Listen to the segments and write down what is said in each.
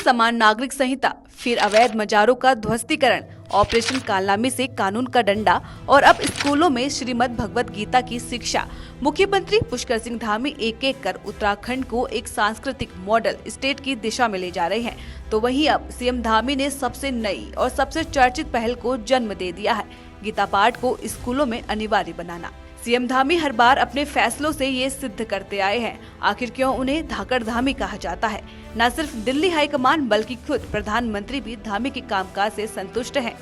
समान नागरिक संहिता, फिर अवैध मजारों का ध्वस्तीकरण, ऑपरेशन कालनामी से कानून का डंडा और अब स्कूलों में श्रीमद् भगवत गीता की शिक्षा। मुख्यमंत्री पुष्कर सिंह धामी एक एक कर उत्तराखंड को एक सांस्कृतिक मॉडल स्टेट की दिशा में ले जा रहे हैं। तो वहीं अब सीएम धामी ने सबसे नई और सबसे चर्चित पहल को जन्म दे दिया है, गीता पाठ को स्कूलों में अनिवार्य बनाना। सीएम धामी हर बार अपने फैसलों से ये सिद्ध करते आए हैं। आखिर क्यों उन्हें धाकड़ धामी कहा जाता है? न सिर्फ दिल्ली हाईकमान बल्कि खुद प्रधानमंत्री भी धामी के कामकाज से संतुष्ट हैं।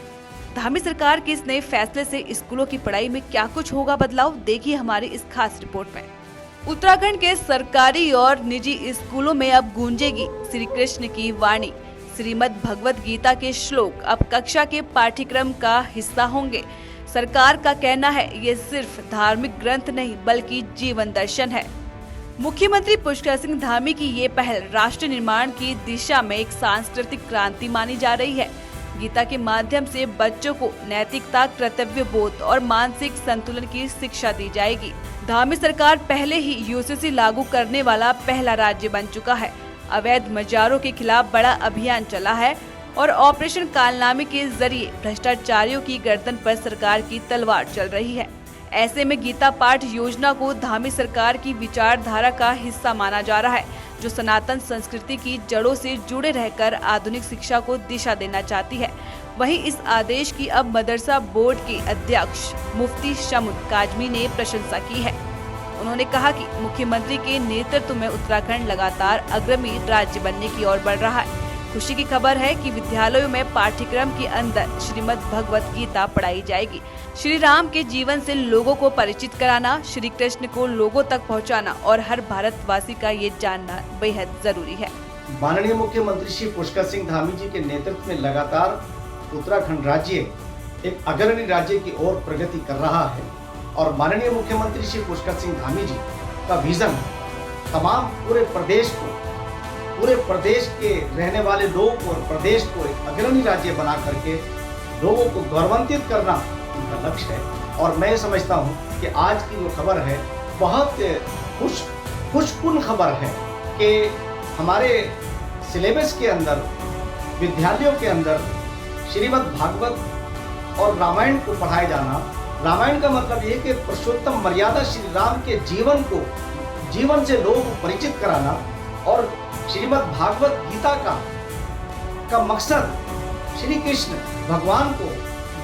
धामी सरकार के इस नए फैसले से स्कूलों की पढ़ाई में क्या कुछ होगा बदलाव, देखिए हमारी इस खास रिपोर्ट में। उत्तराखंड के सरकारी और निजी स्कूलों में अब गूंजेगी श्री कृष्ण की वाणी। श्रीमद् भगवत गीता के श्लोक अब कक्षा के पाठ्यक्रम का हिस्सा होंगे। सरकार का कहना है ये सिर्फ धार्मिक ग्रंथ नहीं बल्कि जीवन दर्शन है। मुख्यमंत्री पुष्कर सिंह धामी की ये पहल राष्ट्र निर्माण की दिशा में एक सांस्कृतिक क्रांति मानी जा रही है। गीता के माध्यम से बच्चों को नैतिकता, कर्तव्य बोध और मानसिक संतुलन की शिक्षा दी जाएगी। धामी सरकार पहले ही यूसीसी लागू करने वाला पहला राज्य बन चुका है। अवैध मजारों के खिलाफ बड़ा अभियान चला है और ऑपरेशन कालनामी के जरिए भ्रष्टाचारियों की गर्दन पर सरकार की तलवार चल रही है। ऐसे में गीता पाठ योजना को धामी सरकार की विचारधारा का हिस्सा माना जा रहा है, जो सनातन संस्कृति की जड़ों से जुड़े रहकर आधुनिक शिक्षा को दिशा देना चाहती है। वहीं इस आदेश की अब मदरसा बोर्ड के अध्यक्ष मुफ्ती शमून काजमी ने प्रशंसा की है। उन्होंने कहा कि मुख्यमंत्री के नेतृत्व में उत्तराखंड लगातार अग्रणी राज्य बनने की ओर बढ़ रहा है। खुशी की खबर है कि विद्यालयों में पाठ्यक्रम के अंदर श्रीमद् भगवत गीता पढ़ाई जाएगी। श्री राम के जीवन से लोगों को परिचित कराना, श्री कृष्ण को लोगों तक पहुंचाना और हर भारतवासी का ये जानना बेहद जरूरी है। माननीय मुख्यमंत्री श्री पुष्कर सिंह धामी जी के नेतृत्व में लगातार उत्तराखंड राज्य एक अग्रणी राज्य की ओर प्रगति कर रहा है और माननीय मुख्यमंत्री श्री पुष्कर सिंह धामी जी का विजन तमाम पूरे प्रदेश के रहने वाले लोग और प्रदेश को एक अग्रणी राज्य बना करके लोगों को गौरवान्वित करना उनका लक्ष्य है। और मैं समझता हूं कि आज की जो खबर है बहुत खुशकुन खबर है कि हमारे सिलेबस के अंदर, विद्यालयों के अंदर श्रीमद् भागवत और रामायण को पढ़ाया जाना। रामायण का मतलब ये कि पुरुषोत्तम मर्यादा श्री राम के जीवन से लोगों को परिचित कराना और श्रीमद् भागवत गीता का मकसद श्री कृष्ण भगवान को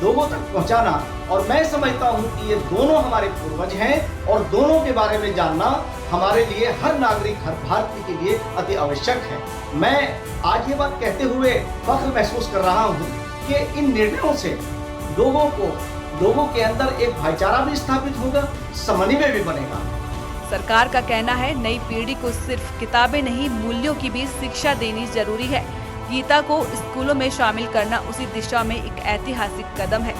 लोगों तक पहुंचाना। और मैं समझता हूं कि ये दोनों हमारे पूर्वज हैं और दोनों के बारे में जानना हमारे लिए, हर नागरिक, हर भारतीय के लिए अति आवश्यक है। मैं आज ये बात कहते हुए फख्र महसूस कर रहा हूं कि इन निर्णयों से लोगों के अंदर एक भाईचारा भी स्थापित होगा, समन्वय भी बनेगा। सरकार का कहना है नई पीढ़ी को सिर्फ किताबें नहीं, मूल्यों की भी शिक्षा देनी जरूरी है। गीता को स्कूलों में शामिल करना उसी दिशा में एक ऐतिहासिक कदम है।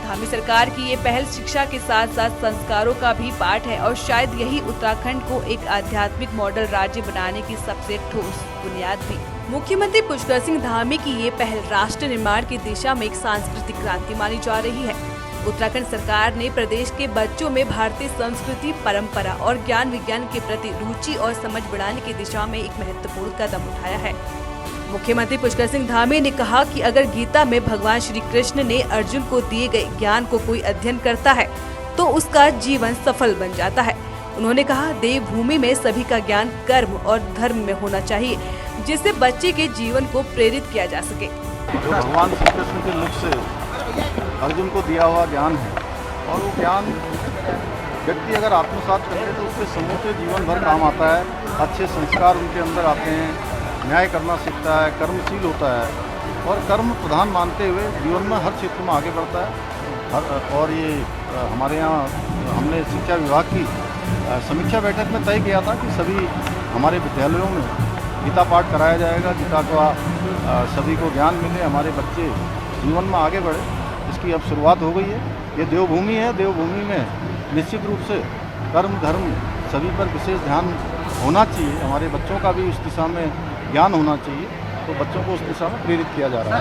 धामी सरकार की ये पहल शिक्षा के साथ साथ संस्कारों का भी पाठ है और शायद यही उत्तराखंड को एक आध्यात्मिक मॉडल राज्य बनाने की सबसे ठोस बुनियाद भी। मुख्यमंत्री पुष्कर सिंह धामी की ये पहल राष्ट्र निर्माण की दिशा में एक सांस्कृतिक क्रांति मानी जा रही है। उत्तराखंड सरकार ने प्रदेश के बच्चों में भारतीय संस्कृति, परंपरा और ज्ञान विज्ञान के प्रति रुचि और समझ बढ़ाने की दिशा में एक महत्वपूर्ण कदम उठाया है। मुख्यमंत्री पुष्कर सिंह धामी ने कहा कि अगर गीता में भगवान श्री कृष्ण ने अर्जुन को दिए गए ज्ञान को कोई अध्ययन करता है तो उसका जीवन सफल बन जाता है। उन्होंने कहा देवभूमि में सभी का ज्ञान कर्म और धर्म में होना चाहिए, जिससे बच्चे के जीवन को प्रेरित किया जा सके। जो भगवान श्री कृष्ण के मुख से अर्जुन को दिया हुआ ज्ञान है और वो ज्ञान व्यक्ति अगर आत्मसात करते तो उसके समूचे जीवन भर काम आता है। अच्छे संस्कार उनके अंदर आते हैं, न्याय करना सीखता है, कर्मशील होता है और कर्म प्रधान मानते हुए जीवन में हर क्षेत्र में आगे बढ़ता है। और ये हमारे यहाँ हमने शिक्षा विभाग की समीक्षा बैठक में तय किया था कि सभी हमारे विद्यालयों में गीता पाठ कराया जाएगा। गीता का सभी को ज्ञान मिले, हमारे बच्चे जीवन में आगे बढ़े। इसकी अब शुरुआत हो गई है। ये देवभूमि है, देवभूमि में निश्चित रूप से कर्म धर्म सभी पर विशेष ध्यान होना चाहिए। हमारे बच्चों का भी उस दिशा में ज्ञान होना चाहिए, तो बच्चों को उस दिशा में प्रेरित किया जा रहा है।